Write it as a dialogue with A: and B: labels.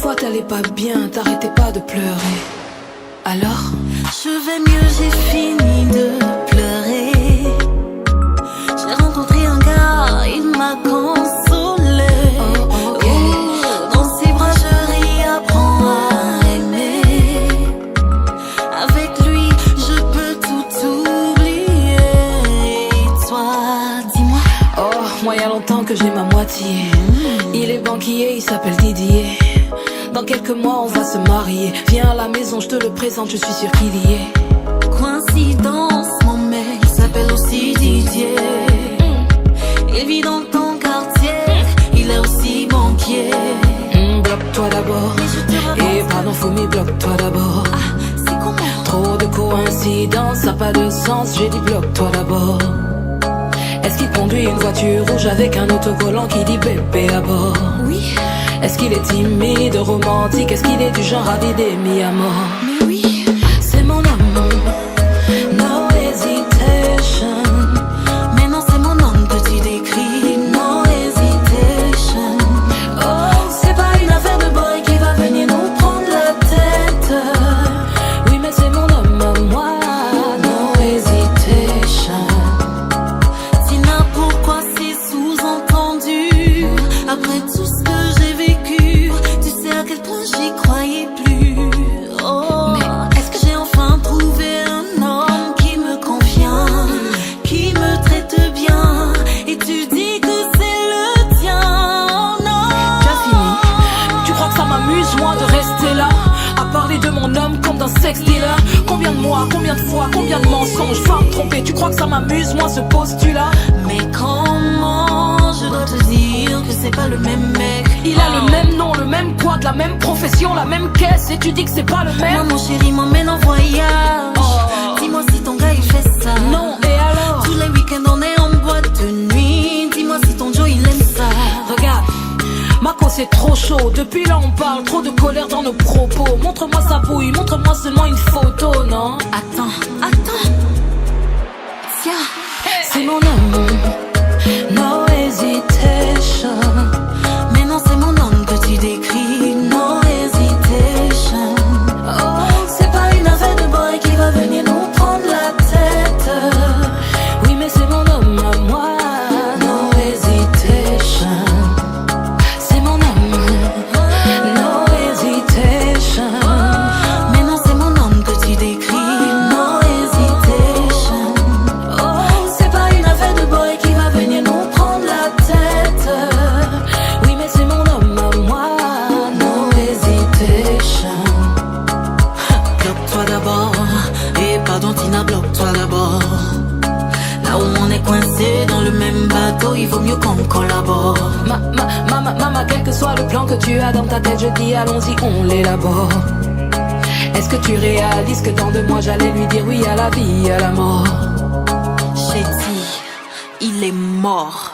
A: fois t'allais pas bien, t'arrêtais pas de pleurer. Alors
B: je vais mieux, j'ai fini de pleurer. J'ai rencontré un gars, il m'a consolé. Dans ses bras je ris, apprends à aimer. Avec lui je peux tout oublier. Et toi, dis-moi.
A: oh, moi y a longtemps que j'ai ma moitié. Il est banquier, il s'appelle Didier. Dans quelques mois on va se marier. Viens à la maison, je te le présente, je suis sûr qu'il y est.
B: Coïncidence, mon mec s'appelle aussi Didier. Il vit dans ton quartier, il est aussi banquier.
A: Bloque-toi d'abord. Et pardon, Foumi, bloque-toi d'abord.
B: Ah, c'est comment?
A: Trop de coïncidences, ça n'a pas de sens, j'ai dit bloque-toi d'abord. Est-ce qu'il conduit une voiture rouge avec un autocollant qui dit bébé à bord?
B: Oui.
A: Est-ce qu'il est timide, romantique? Est-ce qu'il est du genre à vider mis à mort?
B: Mais oui.
A: C'est mon amour, no hesitation.
B: Mais non, c'est mon homme que tu décris, no hesitation.
A: Oh, c'est pas une affaire de boy qui va venir nous prendre la tête. Oui, mais c'est mon homme à moi, no hesitation.
B: Tina, pourquoi c'est sous-entendu? Après tout ce que j'ai vécu, tu sais à quel point j'y croyais plus. Oh, mais est-ce que j'ai enfin trouvé un homme qui me convient, qui me traite bien, et tu dis que c'est le tien? Oh non.
A: Tu as fini? Tu crois que ça m'amuse, moi, de rester là à parler de mon homme comme d'un sex dealer? Combien de mois, combien de fois, combien de mensonges, femmes trompées? Tu crois que ça m'amuse, moi, ce postulat?
B: Mais comment je dois te dire que c'est pas le même mec?
A: Il a le même nom, le même quad, la même profession, la même caisse, et tu dis que c'est pas le
B: Moi,
A: même?
B: mon chéri m'emmène en voyage. Dis-moi si ton gars il fait ça.
A: Non, et alors?
B: Tous les week-ends on est en boîte de nuit. Dis-moi si ton Joe il aime ça.
A: Regarde, Marco c'est trop chaud. Depuis là on parle, trop de colère dans nos propos. Montre-moi sa bouille, montre-moi seulement une photo, non?
B: Attends. Tiens.
A: C'est mon amour, no hesitation.
B: Mais non, c'est mon homme que tu décris, no hesitation.
A: Oh, c'est pas une affaire de boy qui va venir nous prendre la tête. Oui, mais c'est mon homme à moi, no hesitation. C'est mon amour, no hesitation.
B: Mais non, c'est mon homme que tu décris, no hesitation.
A: Oh, c'est pas une affaire de boy qui va venir nous prendre la tête. Oui, mais c'est mon homme à moi, no hesitation.
B: Bloque-toi d'abord, et pardon Tina, bloque-toi d'abord. Là où on est coincé dans le même bateau, il vaut mieux qu'on collabore.
A: Maman, quel que soit le plan que tu as dans ta tête, je dis allons-y, on l'élabore. Est-ce que tu réalises que dans 2 mois j'allais lui dire oui à la vie, à la mort?
B: J'ai dit, il est mort.